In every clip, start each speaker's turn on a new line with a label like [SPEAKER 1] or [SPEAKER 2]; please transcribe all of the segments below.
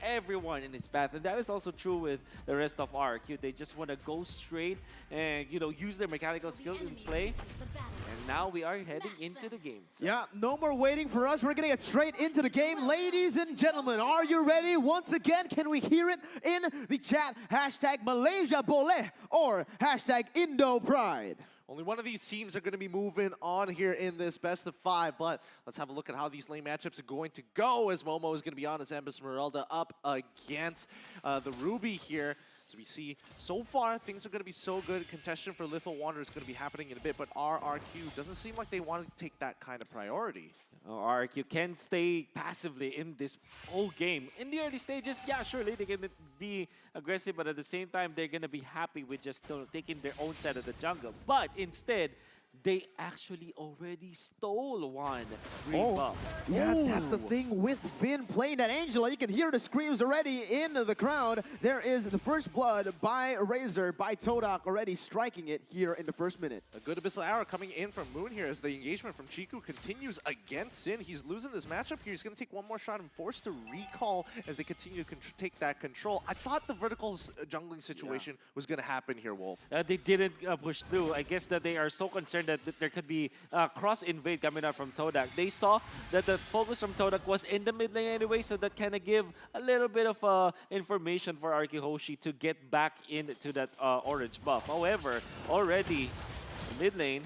[SPEAKER 1] everyone in his path. And that is also true with the rest of RRQ. They just want to go straight and, you know, use their mechanical skill in play. And now we are heading into the game. So.
[SPEAKER 2] Yeah, no more waiting for us. We're going to get straight into the game. Ladies and gentlemen, are you ready? Once again, can we hear it in the chat? Hashtag Malaysia Bole or hashtag Indo Pride.
[SPEAKER 3] Only one of these teams are going to be moving on here in this best of 5, but let's have a look at how these lane matchups are going to go as Momo is going to be on as Esmeralda up against the Ruby here. So we see, so far, things are going to be so good. Contention for Lethal Wander is going to be happening in a bit, but RRQ doesn't seem like they want to take that kind of priority.
[SPEAKER 1] RRQ can stay passively in this whole game. In the early stages, yeah, surely they can be aggressive, but at the same time, they're going to be happy with just taking their own side of the jungle. But instead, they actually already stole one green buff.
[SPEAKER 2] Yeah, that's the thing with Vynnn playing that Angela. You can hear the screams already in the crowd. There is the first blood by Razor, by TODAK already striking it here in the first minute.
[SPEAKER 3] A good Abyssal Arrow coming in from Moon here as the engagement from Ciku continues against Xinnn. He's losing this matchup here. He's going to take one more shot and forced to recall as they continue to take that control. I thought the vertical jungling situation was going to happen here, Wolf.
[SPEAKER 1] They didn't push through. I guess that they are so concerned that there could be cross-invade coming out from TODAK. They saw that the focus from TODAK was in the mid lane anyway, so that kind of give a little bit of information for RRQ HOSHI to get back into that orange buff. However, already mid lane.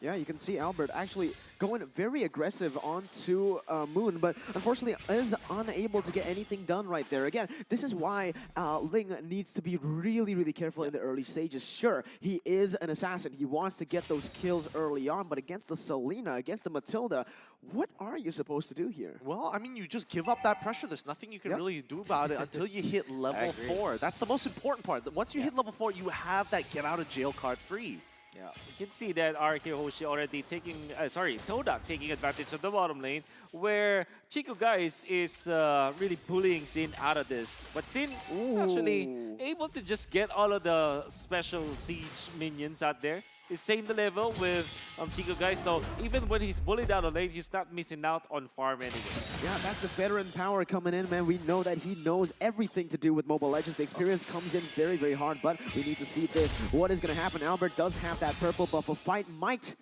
[SPEAKER 2] Yeah, you can see Alberttt actually going very aggressive onto Moon, but unfortunately is unable to get anything done right there. Again, this is why Ling needs to be really, really careful in the early stages. Sure, he is an assassin. He wants to get those kills early on, but against the Selena, against the Mathilda, what are you supposed to do here?
[SPEAKER 3] Well, I mean, you just give up that pressure. There's nothing you can really do about it until you hit level 4. That's the most important part. Once you hit level 4, you have that get out of jail card free.
[SPEAKER 1] Yeah, you can see that RRQ HOSHI already taking, TODAK taking advantage of the bottom lane, where CikuGais is really bullying Xinnn out of this. But Xinnn actually able to just get all of the special siege minions out there. He's same the level with CikuGais, so even when he's bullied out of lane, he's not missing out on farm anyway.
[SPEAKER 2] Yeah, that's the veteran power coming in, man. We know that he knows everything to do with Mobile Legends. The experience comes in very, very hard, but we need to see this. What is going to happen? Alberttt does have that purple buff. A fight might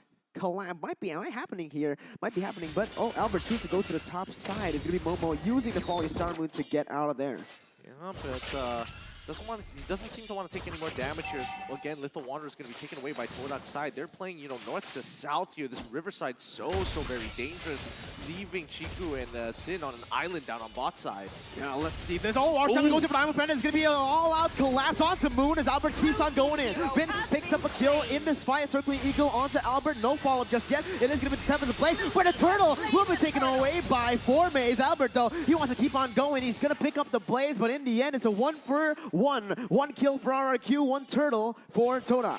[SPEAKER 2] be happening here. Might be happening, but Alberttt chooses to go to the top side. It's going to be Momo using the Falling Star Moon to get out of there.
[SPEAKER 3] Yeah, but doesn't seem to want to take any more damage here. Again, Lethal Wanderer is going to be taken away by TODAK's side. They're playing, you know, north to south here. This Riverside so very dangerous, leaving Ciku and Xinnn on an island down on bot side.
[SPEAKER 2] Yeah, let's see this. Watch time to go to Diamond Friend. It's going to be an all-out collapse onto Moon as Alberttt keeps on going in. Vynnn picks up a kill in this fight. Circling Eagle onto Alberttt. No follow-up just yet. It is going to be the Tempest of Blaze, where the Turtle will be taken away by 4 Maze. Alberttt, though, he wants to keep on going. He's going to pick up the Blaze, but in the end, it's a 1-for-1. 1 kill for RRQ, 1 turtle for TODAK.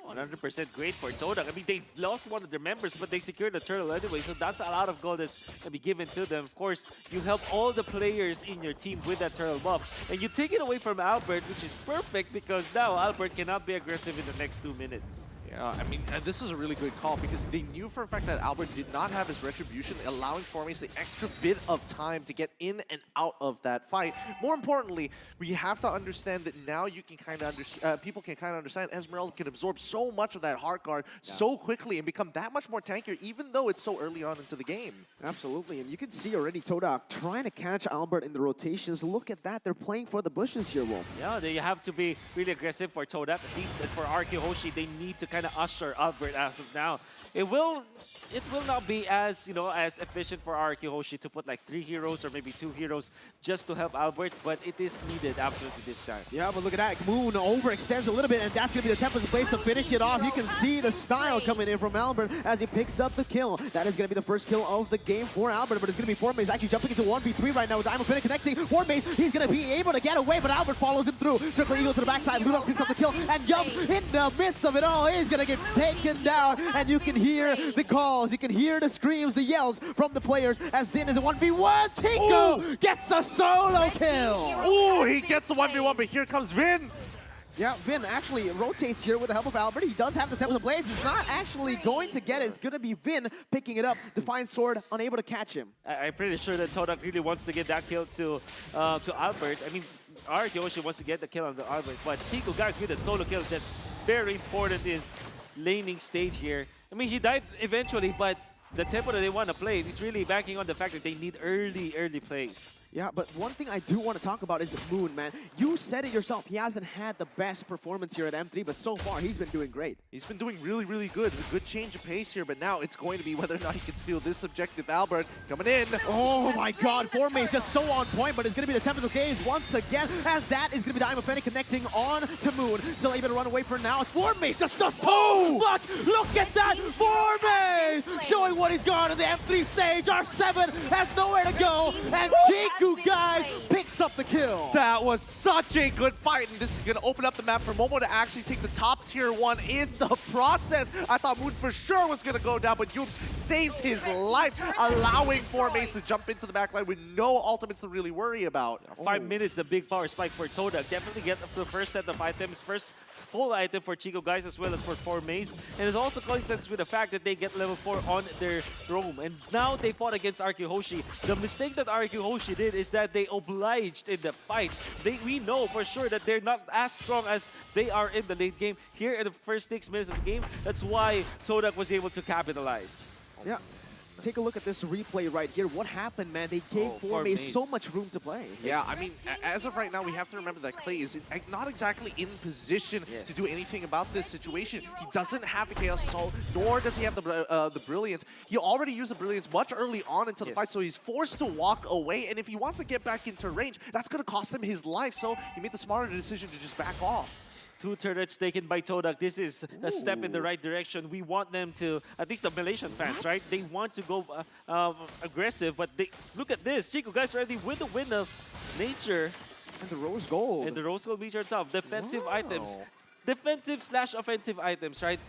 [SPEAKER 1] 100% great for TODAK. I mean, they lost one of their members, but they secured the turtle anyway, so that's a lot of gold that's going to be given to them. Of course, you help all the players in your team with that turtle buff, and you take it away from Alberttt, which is perfect because now Alberttt cannot be aggressive in the next 2 minutes.
[SPEAKER 3] Yeah, I mean, this is a really good call because they knew for a fact that Alberttt did not have his retribution, allowing Formace the extra bit of time to get in and out of that fight. More importantly, we have to understand that now you can kind of people can kind of understand Esmeralda can absorb so much of that heart guard so quickly and become that much more tankier, even though it's so early on into the game. Absolutely,
[SPEAKER 2] and you can see already TODAK trying to catch Alberttt in the rotations. Look at that, they're playing for the bushes here, Wolf.
[SPEAKER 1] Yeah, they have to be really aggressive for TODAK, at least for RRQ HOSHI, they need to kind of usher Alberttt as of now. It will not be as, you know, as efficient for RRQ HOSHI to put like 3 heroes or maybe 2 heroes just to help Alberttt, but it is needed absolutely this time.
[SPEAKER 2] Yeah, but look at that. Moon overextends a little bit, and that's going to be the Tempest place to finish it off. You can see the style coming in from Alberttt as he picks up the kill. That is going to be the first kill of the game for Alberttt, but it's going to be Formace actually jumping into 1v3 right now with Diamond Finna connecting. Formace, he's going to be able to get away, but Alberttt follows him through. Circle Eagle to the backside. Lunox picks up the kill and jumps in the midst of it all. He's going to get taken down, and you can hear the calls, you can hear the screams, the yells from the players as Xinnn is a 1v1. Tico gets a solo kill.
[SPEAKER 3] Ooh, he gets the 1v1, but here comes Vynnn.
[SPEAKER 2] Yeah, Vynnn actually rotates here with the help of Alberttt. He does have the Tempest of Blades. He's not actually going to get it. It's going to be Vynnn picking it up. Defiant Sword unable to catch him.
[SPEAKER 1] I'm pretty sure that TODAK really wants to get that kill to Alberttt. I mean, RRQ HOSHI wants to get the kill on the Alberttt, but CikuGais with that solo kill, that's very important in his laning stage here. I mean, he died eventually, but the tempo that they want to play is really backing on the fact that they need early plays.
[SPEAKER 2] Yeah, but one thing I do want to talk about is Moon, man. You said it yourself. He hasn't had the best performance here at M3, but so far he's been doing great.
[SPEAKER 3] He's been doing really good. It's a good change of pace here, but now it's going to be whether or not he can steal this objective. Alberttt coming in.
[SPEAKER 2] Oh my god, Formate is just so on point, but it's going to be the Tempest of Gaze once again, as that is going to be the Eye of Fennec connecting on to Moon. Still able to run away for now. Formate just does so much! Look at that! Formate showing what he's got in the M3 stage. R7 has nowhere to go, and CikuGais picks up the kill.
[SPEAKER 3] That was such a good fight, and this is going to open up the map for Momo to actually take the top tier 1 in the process. I thought Moon for sure was going to go down, but Yoops saves his life, allowing Formate to jump into the backline with no ultimates to really worry about.
[SPEAKER 1] 5 minutes, a big power spike for TODAK. Definitely get the first set of items, first full item for CikuGais as well as for Formate. And it's also coincidence with the fact that they get level 4 on their roam. And now they fought against RRQ HOSHI. The mistake that RRQ HOSHI did is that they obliged in the fight. We know for sure that they're not as strong as they are in the late game. Here in the first 6 minutes of the game, that's why TODAK was able to capitalize.
[SPEAKER 2] Yeah. Take a look at this replay right here. What happened, man? They gave Formate so much room to play.
[SPEAKER 3] Yeah, I mean, as of right now, we have to remember that Clayyy is not exactly in position to do anything about this situation. He doesn't have the Chaos Assault, nor does he have the Brilliance. He already used the Brilliance much early on into the fight, so he's forced to walk away. And if he wants to get back into range, that's going to cost him his life. So he made the smarter decision to just back off.
[SPEAKER 1] 2 turrets taken by TODAK. This is a step in the right direction. We want them to, at least the Malaysian fans, right? They want to go aggressive, but they look at this. CikuGais already with the win of nature.
[SPEAKER 2] And the Rose Gold.
[SPEAKER 1] And the Rose Gold feature top. Defensive items. Defensive/offensive items, right?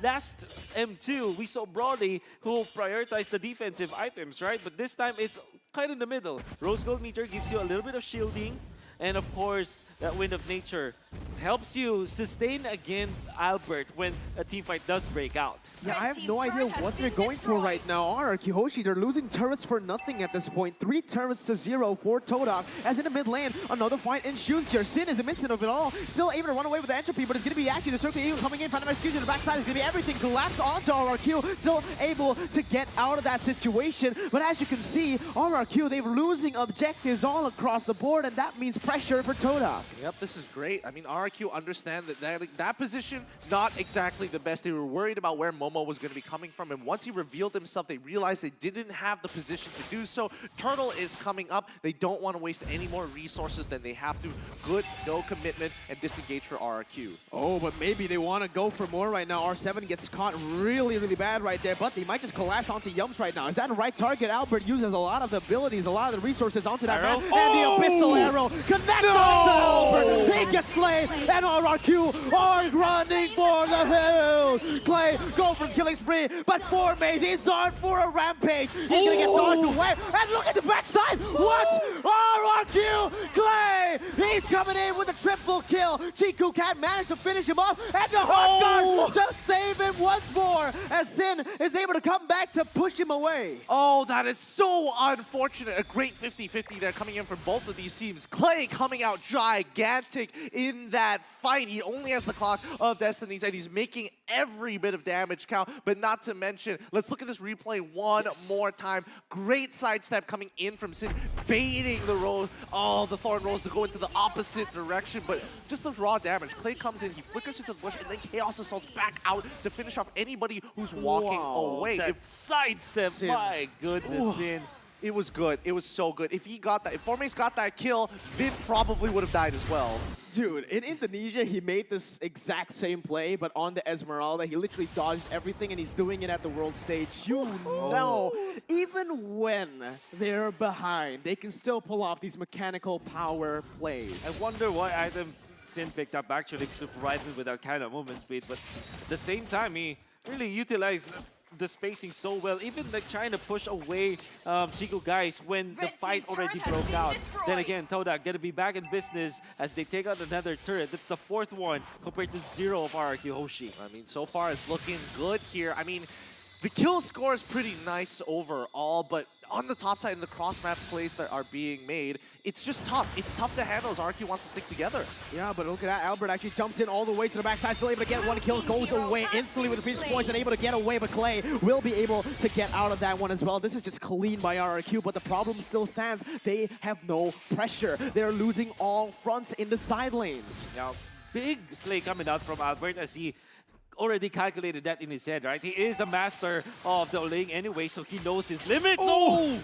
[SPEAKER 1] Last M2, we saw Brody who prioritized the defensive items, right? But this time, it's kind of in the middle. Rose Gold meter gives you a little bit of shielding. And of course, that Wind of Nature helps you sustain against Alberttt when a team fight does break out.
[SPEAKER 2] Yeah, I have no idea what they're going for right now. RRQ HOSHI, they're losing turrets for nothing at this point. 3 turrets to 0 for TODAK. As in the mid lane, another fight ensues here. Xinnn is the midst of it all. Still able to run away with the entropy, but it's going to be actually the Circle Eagle coming in. Phantom Execution on the backside is going to be everything collapsed onto RRQ. Still able to get out of that situation. But as you can see, RRQ, they're losing objectives all across the board, and that means pressure for TODAK.
[SPEAKER 3] Yep, this is great. I mean, RRQ understand that position, not exactly the best. They were worried about where Momo was going to be coming from, and once he revealed himself, they realized they didn't have the position to do so. Turtle is coming up. They don't want to waste any more resources than they have to. Good, no commitment, and disengage for RRQ.
[SPEAKER 2] Oh, but maybe they want to go for more right now. R7 gets caught really bad right there, but they might just collapse onto Yums right now. Is that the right target? Alberttt uses a lot of the abilities, a lot of the resources onto that man, and the Abyssal Arrow connects onto Alberttt. He gets slain, and RRQ are running for the hills. Clayyy go for his killing spree, but Formate is on for a rampage. He's gonna get dodged away, and look at the backside. What? RRQ Clayyy, he's coming in with a triple kill. Chiku can't manage to finish him off, and the hot guard just save him once more, as Xinnn is able to come back to push him away.
[SPEAKER 3] Oh, that is so unfortunate. A great 50-50 there coming in from both of these teams. Clayyy coming out gigantic in that fight. He only has the Clock of Destinies, and he's making every bit of damage count, but not to mention, let's look at this replay one more time. Great sidestep coming in from Xinnn, baiting the rose, the Thorn Rolls to go into the opposite direction, but just the raw damage. Clayyy comes in, he flickers into the bush, and then Chaos Assaults back out to finish off anybody who's walking away.
[SPEAKER 1] That sidestep,
[SPEAKER 2] Xinnn.
[SPEAKER 1] my goodness, Xinnn.
[SPEAKER 3] It was good. It was so good. If he got that, if Formate's got that kill, Vynnn probably would have died as well.
[SPEAKER 2] Dude, in Indonesia, he made this exact same play, but on the Esmeralda, he literally dodged everything, and he's doing it at the world stage. You know, even when they're behind, they can still pull off these mechanical power plays.
[SPEAKER 1] I wonder what item Xinnn picked up actually to provide me with that kind of movement speed, but at the same time, he really utilized the spacing so well, even like trying to push away CikuGais when the fight already broke out. Then again, TODAK gonna be back in business as they take out another turret. That's the 4th one compared to 0 of RRQ HOSHI.
[SPEAKER 3] I mean, so far it's looking good here. I mean, the kill score is pretty nice overall, but on the top side in the cross-map plays that are being made, it's just tough. It's tough to handle as RRQ wants to stick together.
[SPEAKER 2] Yeah, but look at that. Alberttt actually jumps in all the way to the backside, still able to get one kill, goes away instantly with the previous points and able to get away, but Clayyy will be able to get out of that one as well. This is just clean by RRQ, but the problem still stands. They have no pressure. They're losing all fronts in the side lanes.
[SPEAKER 1] Now, big play coming out from Alberttt as he already calculated that in his head, right? He is a master of the Ling anyway, so he knows his limits.
[SPEAKER 2] Oh!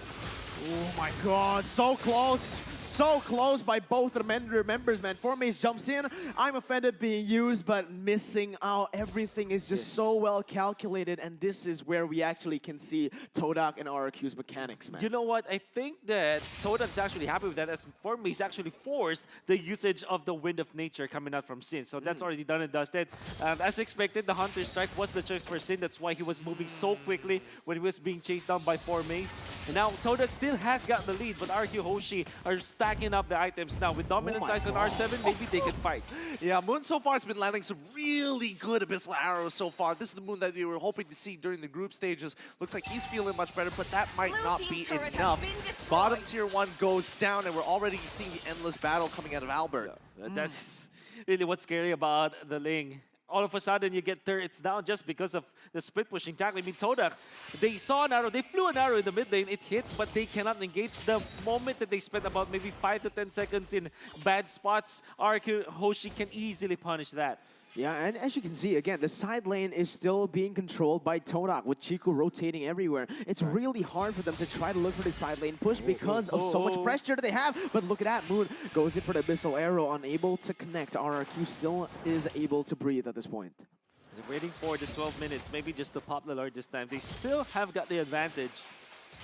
[SPEAKER 2] Oh my god, so close. So close by both the members, man. Formase jumps in. I'm offended being used, but missing out. Everything is just so well calculated, and this is where we actually can see TODAK and RRQ's mechanics, man.
[SPEAKER 1] You know what? I think that TODAK's actually happy with that, as Formase actually forced the usage of the Wind of Nature coming out from Xinnn. So that's already done and dusted. As expected, the Hunter Strike was the choice for Xinnn. That's why he was moving so quickly when he was being chased down by Formase. And now TODAK still has got the lead, but RRQ HOSHI are stacking up the items now. With Dominant Size on R7, maybe they can fight.
[SPEAKER 3] Yeah, Moon so far has been landing some really good Abyssal arrows so far. This is the Moon that we were hoping to see during the group stages. Looks like he's feeling much better, but that might not be enough. Bottom tier 1 goes down, and we're already seeing the endless battle coming out of Alberttt.
[SPEAKER 1] Yeah, that's really what's scary about the Ling. All of a sudden, you get turrets down just because of the split pushing tackle. I mean, TODAK, they saw an arrow, they flew an arrow in the mid lane, it hit, but they cannot engage. The moment that they spent about maybe 5 to 10 seconds in bad spots, RRQ HOSHI can easily punish that.
[SPEAKER 2] Yeah, and as you can see, again, the side lane is still being controlled by TODAK with Chiku rotating everywhere. It's really hard for them to try to look for the side lane push because of so much pressure that they have. But look at that, Moon goes in for the Abyssal Arrow, unable to connect. RRQ still is able to breathe at this point.
[SPEAKER 1] They're waiting for the 12 minutes, maybe just to pop the Lord this time. They still have got the advantage.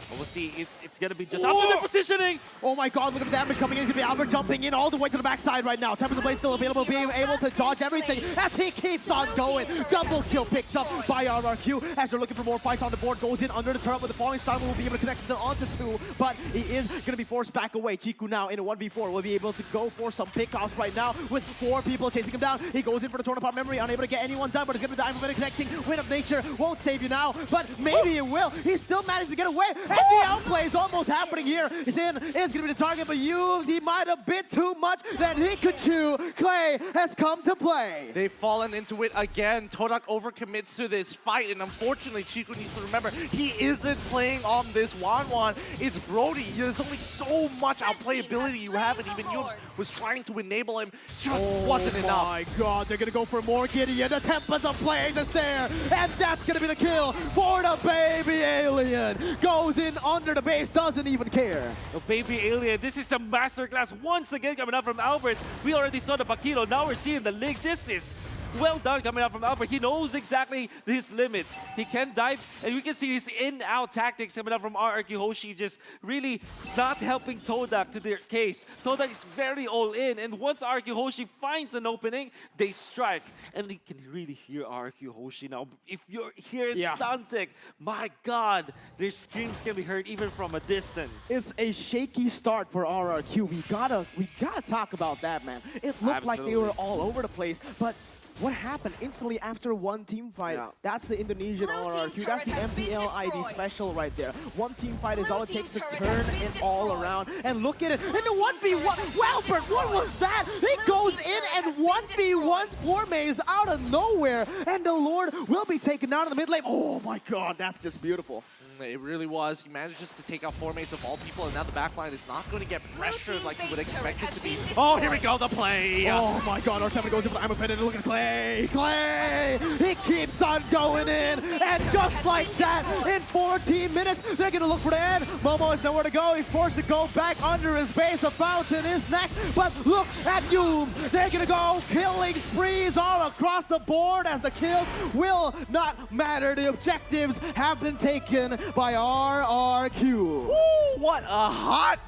[SPEAKER 1] But we'll see if it's going to be just after the positioning.
[SPEAKER 2] Oh my god, look at the damage coming in. It's going to be Alberttt jumping in all the way to the backside right now. Tempest of Blade still available, being able to dodge everything as he keeps on going. Double kill picked up by RRQ as they're looking for more fights on the board. Goes in under the turret with the falling star. Will be able to connect it onto 2, but he is going to be forced back away. Chiku now in a 1v4 will be able to go for some pickoffs right now with 4 people chasing him down. He goes in for the torn apart memory, unable to get anyone done, but it's going to be the Ivan connecting. Wind of Nature won't save you now, but maybe it will. He still managed to get away, and the outplay is almost happening here. Xinnn is going to be the target, but he might have bit too much that he could chew. Clayyy has come to play.
[SPEAKER 3] They've fallen into it again. TODAK overcommits to this fight, and unfortunately, Chiku needs to remember, he isn't playing on this Wan. It's Brody. There's only so much outplayability you have, and even Yums was trying to enable him. Just wasn't enough.
[SPEAKER 2] Oh my god, they're going to go for more Gideon. The Tempest of Blaze is there, and that's going to be the kill for the baby alien. Goes in under the base, doesn't even care.
[SPEAKER 1] The baby alien, this is a masterclass once again coming out from Alberttt. We already saw the Pakilo, now we're seeing the Ling. This is well done coming out from Alberttt. He knows exactly his limits. He can dive, and we can see his in-out tactics coming out from RRQ HOSHI, just really not helping TODAK to their case. TODAK is very all in, and once RRQ HOSHI finds an opening, they strike. And you can really hear RRQ HOSHI now. If you're here in Suntec, my god, their screams can be heard even from a distance.
[SPEAKER 2] It's a shaky start for RRQ. We gotta talk about that, man. It looked like they were all over the place, but what happened instantly after one team fight?
[SPEAKER 1] Yeah.
[SPEAKER 2] That's the Indonesian RRQ. That's the MDL ID special right there. One team fight is all it takes to turn it all around. And look at it. In the 1v1, Alberttt, what was that? He goes in and 1v1s Formase out of nowhere. And the Lord will be taken down in the mid lane. Oh my god, that's just beautiful.
[SPEAKER 3] It really was. He manages to take out Formase of all people, and now the backline is not going to get pressured like you would expect it to be. Oh, here we go, the play!
[SPEAKER 2] Oh my god, R7 goes in for the I'm offended. Look at Clayyy! Clayyy! He keeps on going in, and just like that, in 14 minutes, they're going to look for the end. Momo is nowhere to go. He's forced to go back under his base. The fountain is next, but look at Yums. They're going to go killing sprees all across the board as the kills will not matter. The objectives have been taken by RRQ.
[SPEAKER 3] Woo, what a hot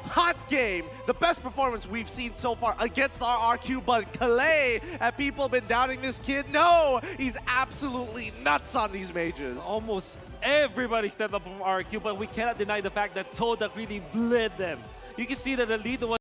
[SPEAKER 3] hot game. The best performance we've seen so far against RRQ, but Clayyy, have people been doubting this kid? No, he's absolutely nuts on these mages.
[SPEAKER 1] Almost everybody stepped up from RRQ, but we cannot deny the fact that TODAK really bled them. You can see that the lead was